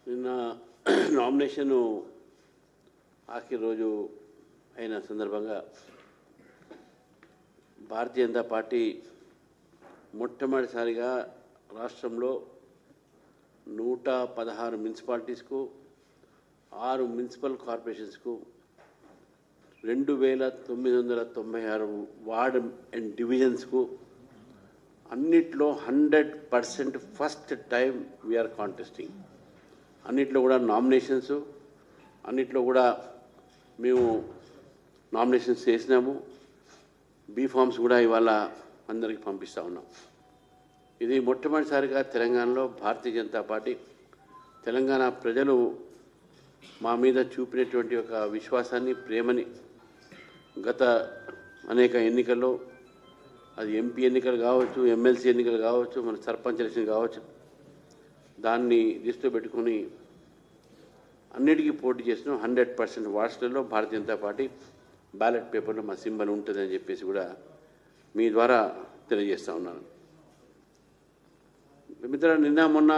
నిన్న నామినేషను ఆఖరి రోజు అయిన సందర్భంగా భారతీయ జనతా పార్టీ మొట్టమొదటిసారిగా రాష్ట్రంలో 116 మున్సిపాలిటీస్కు 6 మున్సిపల్ కార్పొరేషన్స్కు 2996 వార్డ్ అండ్ డివిజన్స్కు అన్నిట్లో 100% ఫస్ట్ టైం వీఆర్ కాంటెస్టింగ్. అన్నిట్లో కూడా నామినేషన్స్, అన్నిట్లో కూడా మేము నామినేషన్స్ చేసినాము. బీఫామ్స్ కూడా ఇవాళ అందరికీ పంపిస్తూ ఉన్నాం. ఇది మొట్టమొదటిసారిగా తెలంగాణలో భారతీయ జనతా పార్టీ, తెలంగాణ ప్రజలు మా మీద చూపినటువంటి ఒక విశ్వాసాన్ని, ప్రేమని గత అనేక ఎన్నికల్లో, అది ఎంపీ ఎన్నికలు కావచ్చు, ఎమ్మెల్సీ ఎన్నికలు కావచ్చు, మన సర్పంచ్ ఎలక్షన్ కావచ్చు, దాన్ని దృష్టిలో పెట్టుకుని అన్నిటికీ పోటీ చేసిన 100% వార్డ్స్లలో భారతీయ జనతా పార్టీ బ్యాలెట్ పేపర్లో మా సింబల్ ఉంటుందని చెప్పేసి కూడా మీ ద్వారా తెలియజేస్తూ ఉన్నాను. మిత్రులు, నిన్న మొన్న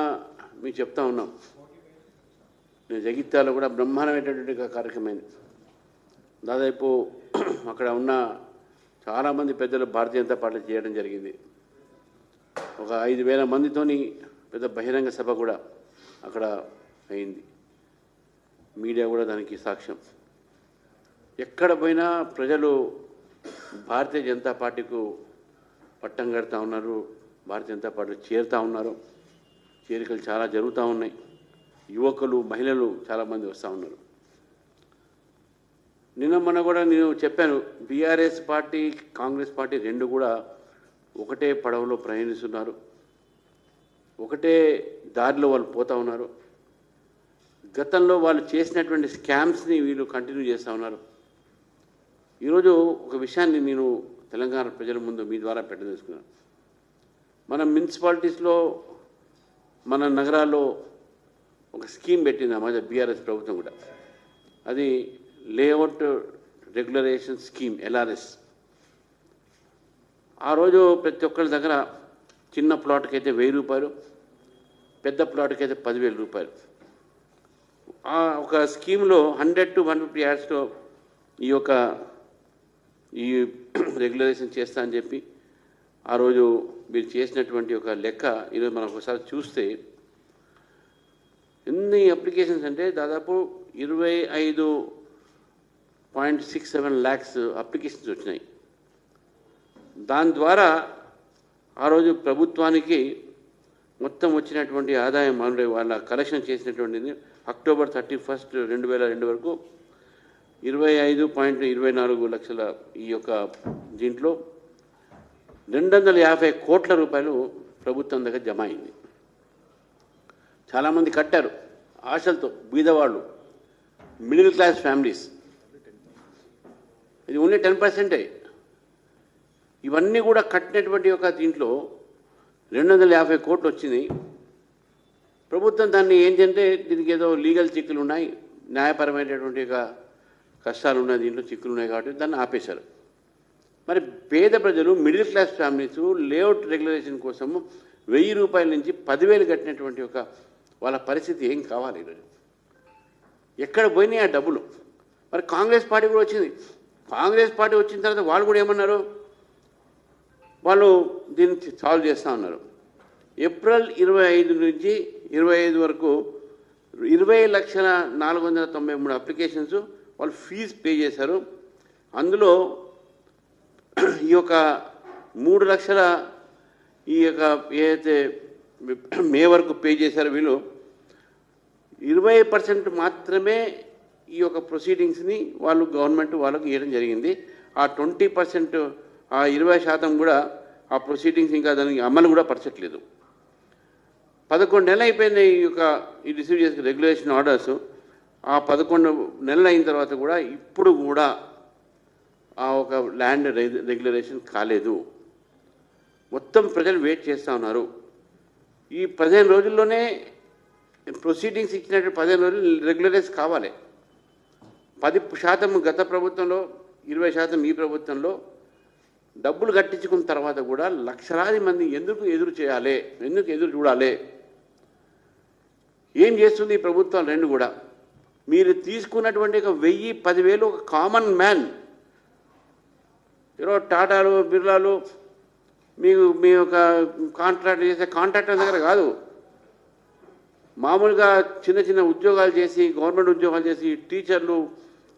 మీకు చెప్తా ఉన్నాం, నేను జగిత్యాలలో కూడా బ్రహ్మాండమైనటువంటి కార్యక్రమం. దాదాపు అక్కడ ఉన్న చాలామంది పెద్దలు భారతీయ జనతా పార్టీ చేయడం జరిగింది. ఒక 5000 మందితోని పెద్ద బహిరంగ సభ కూడా అక్కడ అయింది. మీడియా కూడా దానికి సాక్ష్యం. ఎక్కడ పోయినా ప్రజలు భారతీయ జనతా పార్టీకు పట్టం కడుతూ ఉన్నారు, భారతీయ జనతా పార్టీ చేరుతూ ఉన్నారు. చేరికలు చాలా జరుగుతూ ఉన్నాయి. యువకులు, మహిళలు చాలామంది వస్తూ ఉన్నారు. నిన్న మొన్న కూడా నేను చెప్పాను, బీఆర్ఎస్ పార్టీ, కాంగ్రెస్ పార్టీ రెండు కూడా ఒకటే పడవలో ప్రయాణిస్తున్నారు, ఒకటే దారిలో వాళ్ళు పోతూ ఉన్నారు. గతంలో వాళ్ళు చేసినటువంటి స్కామ్స్ని వీళ్ళు కంటిన్యూ చేస్తూ ఉన్నారు. ఈరోజు ఒక విషయాన్ని నేను తెలంగాణ ప్రజల ముందు మీ ద్వారా పెట్టదలుచుకున్నాను. మన మున్సిపాలిటీస్లో, మన నగరాల్లో ఒక స్కీమ్ పెట్టింది ఆ మధ్య బీఆర్ఎస్ ప్రభుత్వం కూడా. అది లేఅవుట్ రెగ్యులరేషన్ స్కీమ్, LRS. ఆ రోజు ప్రతి ఒక్కరి దగ్గర చిన్న ప్లాట్కి అయితే 1000 రూపాయలు, పెద్ద ప్లాట్కి అయితే 10,000 రూపాయలు. ఆ ఒక స్కీమ్లో 100 to 150 యార్డ్స్లో ఈ రెగ్యులరేషన్ చేస్తా అని చెప్పి ఆ రోజు మీరు చేసినటువంటి ఒక లెక్క ఈరోజు మనం ఒకసారి చూస్తే ఎన్ని అప్లికేషన్స్ అంటే దాదాపు 25.67 lakhs అప్లికేషన్స్ వచ్చినాయి. దాని ద్వారా ఆ రోజు ప్రభుత్వానికి మొత్తం వచ్చినటువంటి ఆదాయం వాళ్ళ కలెక్షన్ చేసినటువంటిది అక్టోబర్ 31, 2002 వరకు 25.24 లక్షల ఈ యొక్క దీంట్లో 250 కోట్ల రూపాయలు ప్రభుత్వం దగ్గర జమ అయింది. చాలామంది కట్టారు ఆశలతో, బీదవాళ్ళు, మిడిల్ క్లాస్ ఫ్యామిలీస్. ఇది ఓన్లీ 10%. ఇవన్నీ కూడా కట్టినటువంటి ఒక దీంట్లో 250 కోట్లు వచ్చింది. ప్రభుత్వం దాన్ని ఏంటంటే దీనికి ఏదో లీగల్ చిక్కులు ఉన్నాయి, న్యాయపరమైనటువంటి కష్టాలు ఉన్నాయి, దీంట్లో చిక్కులు ఉన్నాయి కాబట్టి దాన్ని ఆపేశారు. మరి పేద ప్రజలు, middle class families layout regulation కోసం 1000 రూపాయల నుంచి 10,000 కట్టినటువంటి ఒక వాళ్ళ పరిస్థితి ఏం కావాలి? ఈరోజు ఎక్కడ పోయినాయి ఆ డబ్బులు? మరి కాంగ్రెస్ పార్టీ కూడా వచ్చింది. కాంగ్రెస్ పార్టీ వచ్చిన తర్వాత వాళ్ళు కూడా ఏమన్నారు, వాళ్ళు దీన్ని సాల్వ్ చేస్తూ ఉన్నారు. ఏప్రిల్ 25 నుంచి 25 వరకు 20,493 అప్లికేషన్స్ వాళ్ళు ఫీజు పే చేశారు. అందులో ఈ యొక్క 3 లక్షల ఈ యొక్క ఏదైతే మే వరకు పే చేశారో వీళ్ళు 20% మాత్రమే ఈ యొక్క ప్రొసీడింగ్స్ని వాళ్ళు గవర్నమెంట్ వాళ్ళకు ఇవ్వడం జరిగింది. ఆ 20%, ఆ 20% కూడా ఆ ప్రొసీడింగ్స్ ఇంకా దానికి అమలు కూడా పరచట్లేదు. 11 నెలలు అయిపోయింది ఈ రిసీవ్ చేసిన రెగ్యులేషన్ ఆర్డర్స్. ఆ 11 నెలలు అయిన తర్వాత కూడా ఇప్పుడు కూడా ఆ ఒక ల్యాండ్ రెగ్యులరేషన్ కాలేదు. మొత్తం ప్రజలు వెయిట్ చేస్తూ ఉన్నారు. ఈ 15 రోజుల్లోనే ప్రొసీడింగ్స్ ఇచ్చినట్టు 15 రోజులు రెగ్యులరైజ్ కావాలి. 10% గత ప్రభుత్వంలో, 20% ఈ ప్రభుత్వంలో డబ్బులు కట్టించుకున్న తర్వాత కూడా లక్షలాది మంది ఎందుకు ఎదురు చేయాలి, ఎందుకు ఎదురు చూడాలి? ఏం చేస్తుంది ఈ ప్రభుత్వాలు రెండు కూడా? మీరు తీసుకున్నటువంటి ఒక 1000, 10,000 ఒక కామన్ మ్యాన్, ఈరోజు టాటాలు, బిర్లాలు మీ ఒక కాంట్రాక్ట్ చేసే కాంట్రాక్టర్ దగ్గర కాదు, మామూలుగా చిన్న చిన్న ఉద్యోగాలు చేసి, గవర్నమెంట్ ఉద్యోగాలు చేసి, టీచర్లు,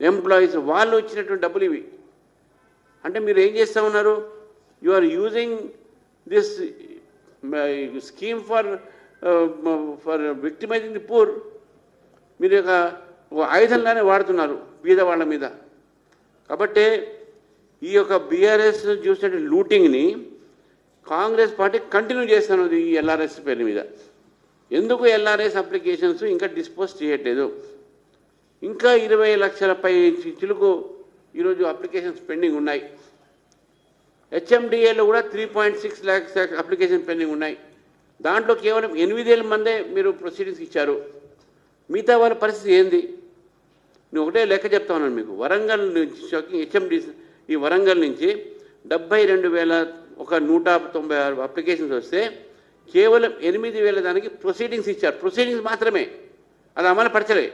ఎంప్లాయీస్ వాళ్ళు ఇచ్చినటువంటి డబ్బులు ఇవి. అంటే మీరు ఏం చేస్తూ ఉన్నారు? You are using this scheme for victimising the poor. మీరు ఒక ఆయుధంగానే వాడుతున్నారు బీద వాళ్ళ మీద. కాబట్టి ఈ యొక్క బీఆర్ఎస్ చూసినట్టు లూటింగ్ని కాంగ్రెస్ పార్టీ కంటిన్యూ చేస్తున్నది ఈ ఎల్ఆర్ఎస్ పేరు మీద. ఎందుకు ఎల్ఆర్ఎస్ అప్లికేషన్స్ ఇంకా డిస్పోజ్ చేయట్లేదు? ఇంకా 20 లక్షల పై చిలుకు ఈరోజు అప్లికేషన్స్ పెండింగ్ ఉన్నాయి. హెచ్ఎండిఏలో కూడా 3.6 lakhs అప్లికేషన్ పెండింగ్ ఉన్నాయి. దాంట్లో కేవలం 8,000 మందే మీరు ప్రొసీడింగ్స్ ఇచ్చారు. మిగతా వాళ్ళ పరిస్థితి ఏంది? నేను ఒకటే లెక్క చెప్తా ఉన్నాను మీకు. వరంగల్ నుంచి హెచ్ఎండి ఈ వరంగల్ నుంచి 72,196 అప్లికేషన్స్ వస్తే కేవలం 8,000 దానికి ప్రొసీడింగ్స్ ఇచ్చారు. ప్రొసీడింగ్స్ మాత్రమే, అది అమలు పరచలే.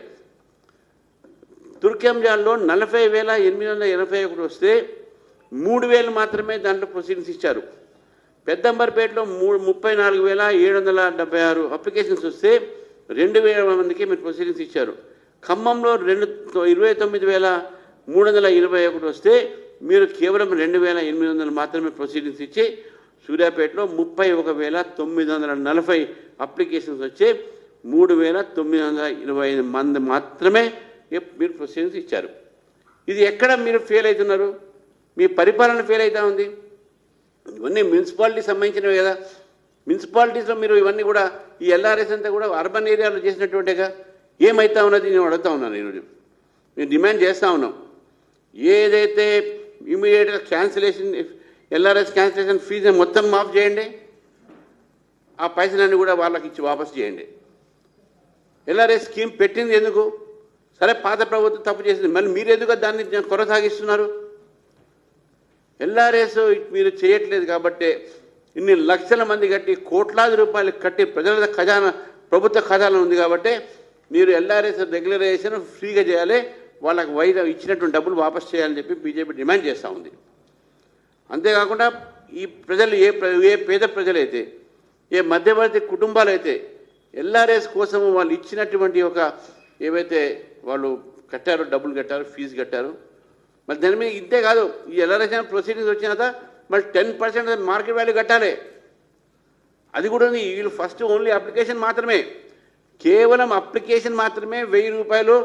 తుర్కెంజాల్లో 40,881 వస్తే 3,000 మాత్రమే దాంట్లో ప్రొసీడింగ్స్ ఇచ్చారు. పెద్దంబర్పేటలో 34,776 అప్లికేషన్స్ వస్తే 2,000 మందికి మీరు ప్రొసీడింగ్స్ ఇచ్చారు. ఖమ్మంలో 29,321 వస్తే మీరు కేవలం 2,800 మాత్రమే ప్రొసీడింగ్స్ ఇచ్చి, సూర్యాపేటలో 31,940 అప్లికేషన్స్ వచ్చి 3,925 మంది మాత్రమే మీరు ప్రొసీడింగ్స్ ఇచ్చారు. ఇది ఎక్కడ మీరు ఫెయిల్ అవుతున్నారు? మీ పరిపాలన ఫెయిల్ అవుతూ ఉంది. ఇవన్నీ మున్సిపాలిటీకి సంబంధించినవి కదా. మున్సిపాలిటీస్లో మీరు ఇవన్నీ కూడా ఈ ఎల్ఆర్ఎస్ అంతా కూడా అర్బన్ ఏరియాలో చేసినటువంటిగా ఏమవుతా ఉన్నది నేను అడుగుతా ఉన్నాను. ఈరోజు మేము డిమాండ్ చేస్తూ ఉన్నాం. ఏదైతే ఇమీడియట్గా క్యాన్సిలేషన్ ఎల్ఆర్ఎస్ క్యాన్సిలేషన్ ఫీజు మొత్తం మాఫ్ చేయండి, ఆ పైసలన్నీ కూడా వాళ్ళకి ఇచ్చి వాపసు చేయండి. ఎల్ఆర్ఎస్ స్కీమ్ పెట్టింది ఎందుకు? సరే, పాత ప్రభుత్వం తప్పు చేసింది, మళ్ళీ మీరు ఎందుకు దాన్ని కొనసాగిస్తున్నారు? ఎల్ఆర్ఎస్ మీరు చేయట్లేదు కాబట్టి ఇన్ని లక్షల మంది కట్టి, కోట్లాది రూపాయలు కట్టి ప్రజల ఖజానా, ప్రభుత్వ ఖజానా ఉంది కాబట్టి మీరు ఎల్ఆర్ఎస్ రెగ్యులరైజేషన్ ఫ్రీగా చేయాలి, వాళ్ళకి ఇచ్చినటువంటి డబ్బులు వాపసు చేయాలని చెప్పి బీజేపీ డిమాండ్ చేస్తూ ఉంది. అంతేకాకుండా ఈ ప్రజలు ఏ పేద ప్రజలైతే, ఏ మధ్యవర్తి కుటుంబాలైతే ఎల్ఆర్ఎస్ కోసం వాళ్ళు ఇచ్చినటువంటి ఒక ఏవైతే వాళ్ళు కట్టారో, డబ్బులు కట్టారో, ఫీజు కట్టారో, మరి దాని మీద ఇంతే కాదు, ఈ ఎల్ఆర్ఎస్ ప్రొసీడింగ్స్ వచ్చినాక మళ్ళీ 10% మార్కెట్ వాల్యూ కట్టాలి. అది కూడా ఉంది. వీళ్ళు ఫస్ట్ ఓన్లీ అప్లికేషన్ మాత్రమే, కేవలం అప్లికేషన్ మాత్రమే 1,000 రూపాయలు,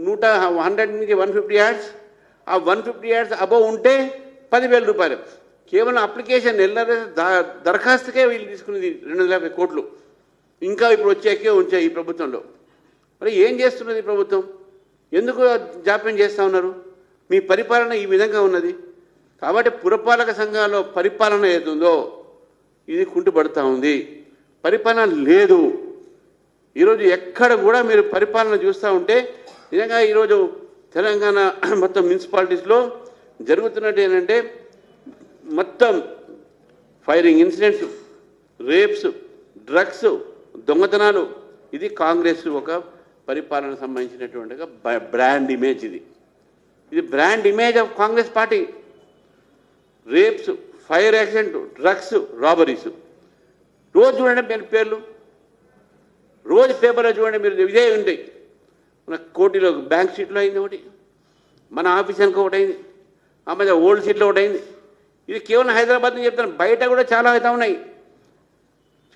100 నుంచి 150 యాడ్స్, ఆ 150 యాడ్స్ అబవ్ ఉంటే 10,000 రూపాయలు. కేవలం అప్లికేషన్ ఎల్ఆర్ఎస్ దరఖాస్తుకే వీళ్ళు తీసుకునేది 250 కోట్లు. ఇంకా ఇప్పుడు వచ్చాయి ఈ ప్రభుత్వంలో. మరి ఏం చేస్తున్నది ఈ ప్రభుత్వం? ఎందుకు జాప్యం చేస్తూ ఉన్నారు? మీ పరిపాలన ఈ విధంగా ఉన్నది. కాబట్టి పురపాలక సంఘాల్లో పరిపాలన ఏదుందో ఇది కుంటుపడుతూ ఉంది. పరిపాలన లేదు. ఈరోజు ఎక్కడ కూడా మీరు పరిపాలన చూస్తూ ఉంటే నిజంగా ఈరోజు తెలంగాణ మొత్తం మున్సిపాలిటీస్లో జరుగుతున్నట్టు ఏంటంటే మొత్తం ఫైరింగ్ ఇన్సిడెంట్స్, రేప్స్, డ్రగ్స్, దొంగతనాలు. ఇది కాంగ్రెస్ ఒక పరిపాలన సంబంధించినటువంటి బ్రాండ్ ఇమేజ్. ఇది brand image of Congress party. Rapes, fire accident, drugs, robberies. రోజు చూడండి పేర్లు, రోజు పేపర్లో చూడండి మీరు, ఇదే ఉంటాయి. మన కోటిలో బ్యాంక్ సీట్లో అయింది ఒకటి, మన ఆఫీస్ అనుకో ఒకటి అయింది, ఆ మధ్య ఓల్డ్ సీట్లో ఒకటి అయింది. ఇది కేవలం హైదరాబాద్ నుంచి చెప్తాను, బయట కూడా చాలా అవుతా ఉన్నాయి.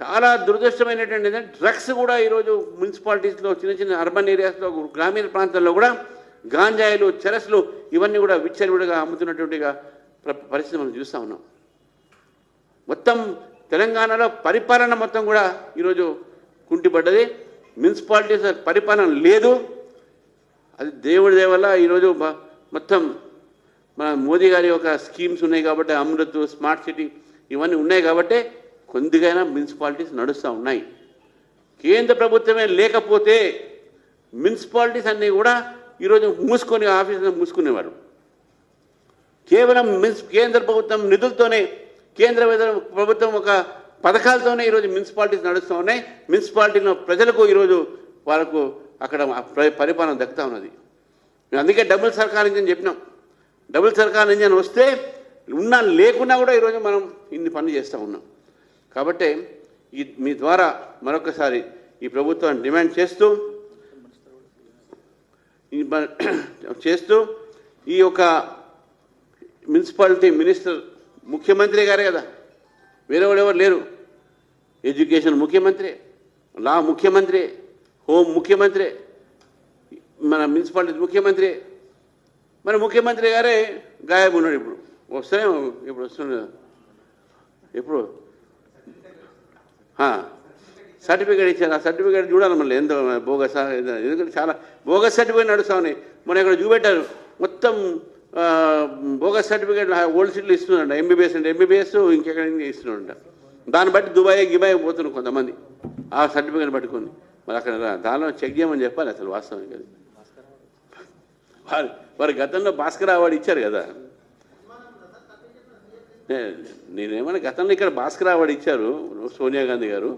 చాలా దురదృష్టమైనటువంటి డ్రగ్స్ కూడా ఈరోజు మున్సిపాలిటీస్లో, చిన్న చిన్న అర్బన్ ఏరియాస్లో, గ్రామీణ ప్రాంతాల్లో కూడా గాంజాయిలు, చెరస్లు ఇవన్నీ కూడా విచ్చలవిడిగా అమ్ముతున్నటువంటిగా పరిస్థితి మనం చూస్తూ ఉన్నాం. మొత్తం తెలంగాణలో పరిపాలన మొత్తం కూడా ఈరోజు కుంటిపడ్డది. మున్సిపాలిటీస్ పరిపాలన లేదు. అది దేవుడి దేవల్ల ఈరోజు మొత్తం మన మోదీ గారి యొక్క స్కీమ్స్ ఉన్నాయి కాబట్టి, అమృత్, స్మార్ట్ సిటీ ఇవన్నీ ఉన్నాయి కాబట్టి కొద్దిగైనా మున్సిపాలిటీస్ నడుస్తూ ఉన్నాయి. కేంద్ర ప్రభుత్వమే లేకపోతే మున్సిపాలిటీస్ అన్నీ కూడా ఈరోజు మూసుకొని ఆఫీసులో మూసుకునేవారు. కేవలం కేంద్ర ప్రభుత్వం నిధులతోనే, కేంద్ర ప్రభుత్వం ఒక పథకాలతోనే ఈరోజు మున్సిపాలిటీస్ నడుస్తూ ఉన్నాయి. మున్సిపాలిటీలో ప్రజలకు ఈరోజు వాళ్ళకు అక్కడ పరిపాలన దక్కుతా ఉన్నది. మేము అందుకే డబుల్ సర్కార్ ఇంజన్ చెప్పినాం. డబుల్ సర్కార్ ఇంజన్ వస్తే ఉన్నా లేకున్నా కూడా ఈరోజు మనం ఇన్ని పనులు చేస్తూ ఉన్నాం. కాబట్టి మీ ద్వారా మరొకసారి ఈ ప్రభుత్వాన్ని డిమాండ్ చేస్తూ ఈ యొక్క మున్సిపాలిటీ మినిస్టర్ ముఖ్యమంత్రి గారే కదా, వేరే వాళ్ళు ఎవరు లేరు. ఎడ్యుకేషన్ ముఖ్యమంత్రి, లా ముఖ్యమంత్రి, హోమ్ ముఖ్యమంత్రి, మన మున్సిపాలిటీ ముఖ్యమంత్రి. మన ముఖ్యమంత్రి గారే గాయబ్ ఉన్నాడు. ఇప్పుడు వస్తున్నాడు. ఎప్పుడు సర్టిఫికేట్ ఇచ్చారు. ఆ సర్టిఫికేట్ చూడాలి మళ్ళీ ఎంతో బోగస్, ఎందుకంటే చాలా బోగస్ సర్టిఫికేట్ నడుస్తూ ఉన్నాయి. మన ఇక్కడ చూపెట్టారు మొత్తం బోగస్ సర్టిఫికేట్ ఓల్డ్ సిటీలు ఇస్తున్నాడు. ఎంబీబీఎస్ అంటే ఎంబీబీఎస్, ఇంకెక్కడ ఇస్తున్నాడు. దాన్ని బట్టి గిబాయ్ పోతున్నారు కొంతమంది ఆ సర్టిఫికేట్ పట్టుకొని. మరి అక్కడ దానిలో చెక్ చేయమని చెప్పాలి అసలు వాస్తవానికి. అది వారి గతంలో భాస్కర్ అవార్డు ఇచ్చారు కదా. నేనేమన్నా గతంలో ఇక్కడ భాస్కర్ అవార్డు ఇచ్చారు సోనియా గాంధీ గారు.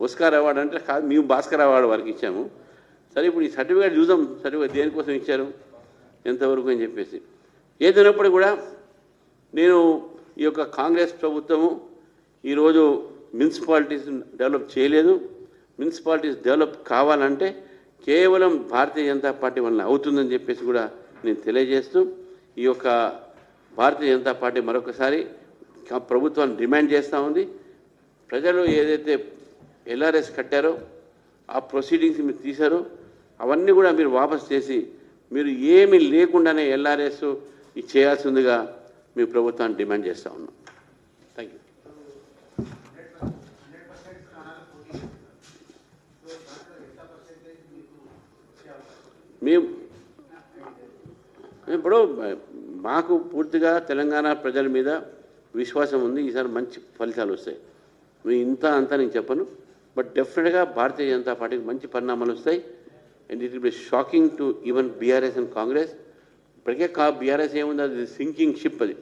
ఓస్కార్ అవార్డు అంటే కాదు, మేము భాస్కర్ అవార్డు వారికి ఇచ్చాము. సరే ఇప్పుడు ఈ సర్టిఫికేట్ చూద్దాం, సర్టిఫికేట్ దేనికోసం ఇచ్చారు ఎంతవరకు అని చెప్పేసి. ఏదైనప్పుడు కూడా నేను ఈ యొక్క కాంగ్రెస్ ప్రభుత్వము ఈరోజు మున్సిపాలిటీస్ డెవలప్ చేయలేదు. మున్సిపాలిటీస్ డెవలప్ కావాలంటే కేవలం భారతీయ జనతా పార్టీ వల్ల అవుతుందని చెప్పేసి కూడా నేను తెలియజేస్తూ ఈ యొక్క భారతీయ జనతా పార్టీ మరొకసారి ప్రభుత్వాన్ని డిమాండ్ చేస్తూ ఉంది. ప్రజలు ఏదైతే ఎల్ఆర్ఎస్ కట్టారో ఆ ప్రొసీడింగ్స్ మీరు తీశారో అవన్నీ కూడా మీరు వాపసు చేసి మీరు ఏమీ లేకుండానే ఎల్ఆర్ఎస్ చేయాల్సిందిగా మీ ప్రభుత్వాన్ని డిమాండ్ చేస్తూ ఉన్నాం. Thank you. మేము ఇప్పుడు మాకు పూర్తిగా తెలంగాణ ప్రజల మీద విశ్వాసం ఉంది. ఈసారి మంచి ఫలితాలు వస్తాయి. ఇంత అంతా నేను చెప్పను, బట్ డెఫినెట్గా భారతీయ జనతా పార్టీకి మంచి పరిణామాలు వస్తాయి. And it will be shocking to even BRS and Congress. ఇప్పటికే బీఆర్ఎస్ ఏముంది, అది సింకింగ్ షిప్. అది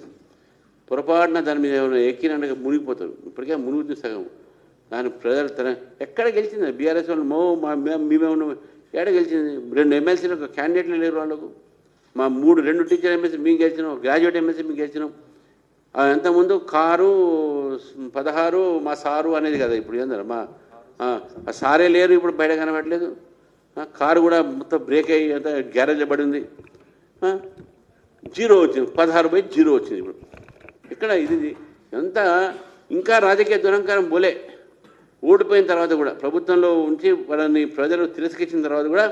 పొరపాటున దాని మీద ఏమైనా ఎక్కినట్టుగా మునిగిపోతారు. ఇప్పటికే మునుగుతుంది సగం. దాని ప్రజలు ఎక్కడ గెలిచింది బీఆర్ఎస్ వాళ్ళు? మేమేమన్నా ఎక్కడ గెలిచింది? 2 ఎమ్మెల్సీలు ఒక క్యాండిడేట్లు లేరు వాళ్ళకు. మా 2 టీచర్ ఎమ్మెల్సీ మేము గెలిచినాం, గ్రాడ్యుయేట్ ఎమ్మెల్సీ మేము గెలిచినాం. అంతకుముందు కారు 16 మా సారు అనేది కదా. ఇప్పుడు ఏందన్నా మా సారే లేరు, ఇప్పుడు బయట కనబడలేదు. కారు కూడా మొత్తం బ్రేక్ అయ్యి అంత గ్యారేజ్లో పడి ఉంది. 0 వచ్చింది, 16/0 వచ్చింది. ఇప్పుడు ఇక్కడ ఇది ఎంత ఇంకా రాజకీయ దురంకారం పోలే. ఓడిపోయిన తర్వాత కూడా ప్రభుత్వంలో ఉంచి వాళ్ళని ప్రజలు తిరస్కరించిన తర్వాత కూడా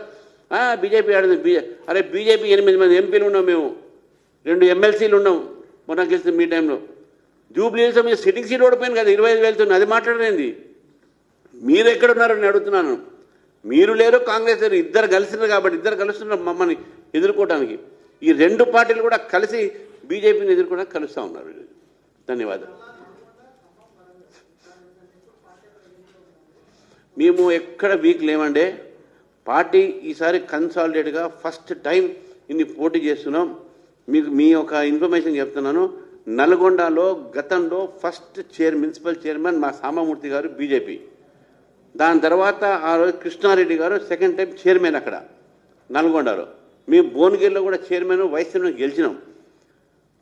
బీజేపీ ఆడింది. అరే బీజేపీ 8 మంది ఎంపీలు ఉన్నాం, మేము 2 ఎమ్మెల్సీలు ఉన్నాం మొన్న గెలిచిన మీ టైంలో. జూబ్లీహిల్స్ మీద సిట్టింగ్ సీట్ ఓడిపోయింది కదా 25,000తో. అది మాట్లాడలేదు. మీరు ఎక్కడున్నారో నేను అడుగుతున్నాను. మీరు లేరు, కాంగ్రెస్ లేరు, ఇద్దరు కలిసినారు. కాబట్టి ఇద్దరు కలుస్తున్నారు మమ్మల్ని ఎదుర్కోవడానికి. ఈ 2 పార్టీలు కూడా కలిసి బీజేపీని ఎదుర్కోవడానికి కలుస్తూ ఉన్నారు. ధన్యవాదాలు. మేము ఎక్కడ వీక్ లేమండే. పార్టీ ఈసారి కన్సాలిడేట్గా ఫస్ట్ టైం ఇన్ని పోటీ చేస్తున్నాం. మీకు మీ యొక్క ఇన్ఫర్మేషన్ చెప్తున్నాను. నల్గొండలో గతంలో ఫస్ట్ మున్సిపల్ చైర్మన్ మా సామమూర్తి గారు బీజేపీ. దాని తర్వాత ఆ రోజు కృష్ణారెడ్డి గారు సెకండ్ టైం చైర్మన్ అక్కడ నల్గొండలో. మేము భువనగిరిలో కూడా చైర్మన్ వైస్ చైర్మన్ గెలిచినాం.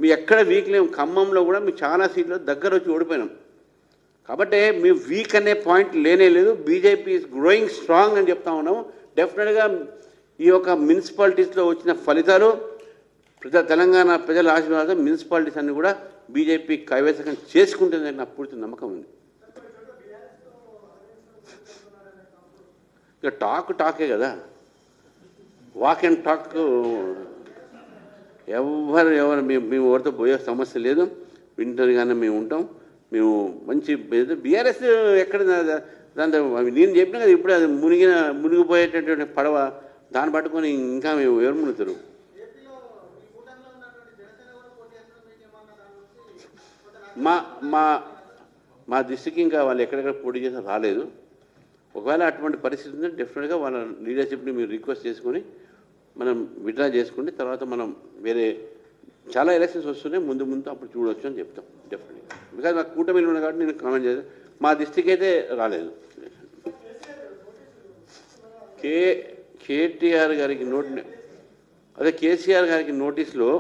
మీ ఎక్కడ వీక్ లేము. ఖమ్మంలో కూడా మీ చాలా సీట్లు దగ్గర వచ్చి ఓడిపోయినాం. కాబట్టి మీ వీక్ అనే పాయింట్ లేనే లేదు. బీజేపీ ఈజ్ గ్రోయింగ్ స్ట్రాంగ్ అని చెప్తా ఉన్నాము. డెఫినెట్గా ఈ యొక్క మున్సిపాలిటీస్లో వచ్చిన ఫలితాలు తెలంగాణ ప్రజల ఆశీర్వాదం మున్సిపాలిటీస్ అన్ని కూడా బీజేపీ కైవసం చేసుకుంటుందని నాకు పూర్తి నమ్మకం ఉంది. ఇక టాకే కదా, వాక్ అండ్ టాక్. ఎవరు మేము ఎవరితో పోయే సమస్య లేదు. వింటర్గానే మేము ఉంటాం. మేము మంచి బీఆర్ఎస్ ఎక్కడ దాంతో నేను చెప్పినా కదా ఇప్పుడు అది మునిగిపోయేటటువంటి పడవ దాన్ని పట్టుకొని ఇంకా మేము ఎవరు మునుగుతారు. మా దృష్టికి ఇంకా వాళ్ళు ఎక్కడెక్కడ పోటీ చేసినా రాలేదు. ఒకవేళ అటువంటి పరిస్థితి ఉంటే డెఫినెట్గా వాళ్ళ లీడర్షిప్ని మీరు రిక్వెస్ట్ చేసుకొని మనం విత్డ్రా చేసుకుంటే తర్వాత మనం వేరే చాలా ఎలక్షన్స్ వస్తున్నాయి, ముందు అప్పుడు చూడవచ్చు అని చెప్తాం డెఫినెట్గా. బికాజ్ మా కూటమిలో ఉన్న కాబట్టి నేను కామెంట్ చేస్తాను. మా దృష్టికి అయితే రాలేదు. కే కేటీఆర్ గారికి అదే కేసీఆర్ గారికి నోటీసులో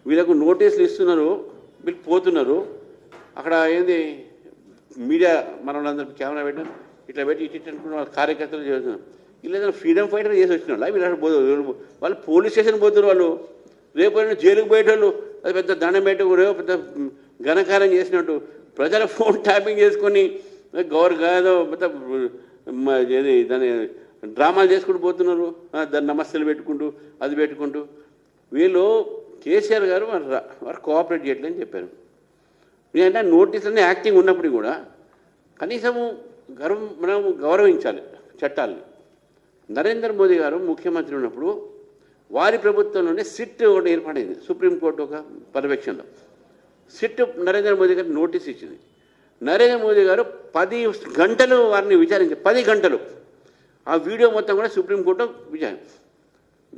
వీళ్ళకు నోటీసులు ఇస్తున్నారు, వీళ్ళు పోతున్నారు. అక్కడ ఏంది మీడియా మనలందరూ కెమెరా పెట్టారు, ఇట్లా పెట్టి ఇటు అనుకున్న కార్యకర్తలు చేస్తున్నారు. వీళ్ళు ఏదైనా ఫ్రీడమ్ ఫైటర్ చేసి వచ్చిన వీళ్ళు వాళ్ళు పోలీస్ స్టేషన్ పోతున్నారు. వాళ్ళు రేపు జైలుకు పోయేటోళ్ళు అది పెద్ద దండం పెట్టి రేపు పెద్ద ఘనకారం చేసినట్టు ప్రజల ఫోన్ ట్యాపింగ్ చేసుకొని ఏదో పెద్ద దాని డ్రామాలు చేసుకుంటూ పోతున్నారు. దాన్ని నమస్తలు పెట్టుకుంటూ అది పెట్టుకుంటూ వీళ్ళు కేసీఆర్ గారు వారు కోఆపరేట్ చేయట్లేదని చెప్పారు. ఎందుకంటే నోటీసులన్నీ యాక్టింగ్ ఉన్నప్పుడు కూడా కనీసము మనం గౌరవించాలి చట్టాలని. నరేంద్ర మోదీ గారు ముఖ్యమంత్రి ఉన్నప్పుడు వారి ప్రభుత్వంలోనే సిట్ ఒకటి ఏర్పడింది, సుప్రీంకోర్టు ఒక పర్యవేక్షణలో. సిట్ నరేంద్ర మోదీ గారు నోటీస్ ఇచ్చింది. నరేంద్ర మోదీ గారు 10 గంటలు వారిని విచారించారు, 10 గంటలు. ఆ వీడియో మొత్తం కూడా సుప్రీంకోర్టు విచారణ.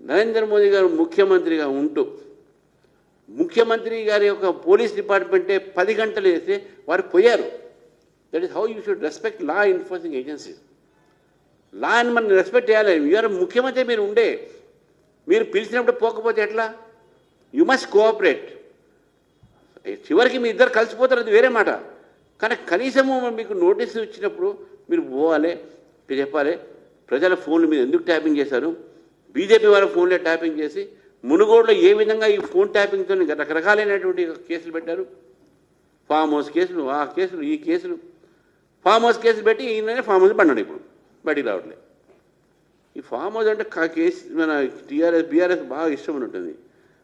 నరేంద్ర మోదీ గారు ముఖ్యమంత్రిగా ఉంటూ ముఖ్యమంత్రి గారి యొక్క పోలీస్ డిపార్ట్మెంటే 10 గంటలు వేస్తే వారు పోయారు. That is how you should respect law enforcing agencies. Law అని మనం రెస్పెక్ట్ చేయాలి. యూఆర్ ముఖ్యమంత్రి, మీరు పిలిచినప్పుడు పోకపోతే ఎట్లా? You must cooperate. చివరికి మీ ఇద్దరు కలిసిపోతారు, అది వేరే మాట. కానీ కనీసము మీకు నోటీసు ఇచ్చినప్పుడు మీరు పోవాలి, చెప్పాలి ప్రజల ఫోన్లు మీద ఎందుకు ట్యాపింగ్ చేశారు. బీజేపీ వాళ్ళ ఫోన్లే ట్యాపింగ్ చేసి మునుగోడులో ఏ విధంగా ఈ ఫోన్ ట్యాపింగ్తో రకరకాలైనటువంటి కేసులు పెట్టారు. ఫామ్ హౌస్ కేసులు, ఆ కేసులు, ఈ కేసులు. ఫామ్ హౌస్ కేసులు పెట్టి ఈయననే ఫామ్ హౌస్ పన్నాడు, ఇప్పుడు బయటికి రావట్లేదు. ఈ ఫామ్ హౌస్ అంటే కేసు మన బీఆర్ఎస్ బాగా ఇష్టం ఉంటుంది.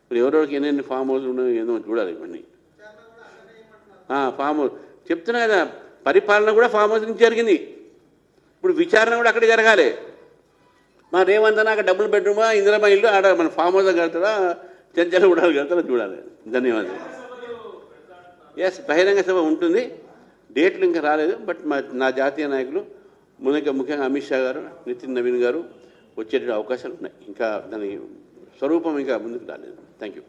ఇప్పుడు ఎవరెవరికి ఎన్నెన్ని ఫామ్ హౌస్ ఉన్నాయో ఏదో చూడాలి ఇవన్నీ. ఫామ్ హౌస్ చెప్తున్నా కదా, పరిపాలన కూడా ఫామ్ హౌస్ నుంచి జరిగింది. ఇప్పుడు విచారణ కూడా అక్కడ జరగాలి. మా రేవంత్ అన్న అక్కడ డబుల్ బెడ్రూమా, ఇందిరమ్మ ఇల్లు ఆడ మన ఫామ్ హౌస్ కడతాడా, చెంచల కూడా కడతాడా చూడాలి. ధన్యవాదాలు. ఎస్, బహిరంగ సభ ఉంటుంది. డేట్లు ఇంకా రాలేదు. బట్ నా జాతీయ నాయకులు ముఖ్యంగా అమిత్ షా గారు, నితిన్ నవీన్ గారు వచ్చేట అవకాశాలు ఉన్నాయి. ఇంకా దాని స్వరూపం ఇంకా ముందుకు రాలేదు. Thank you.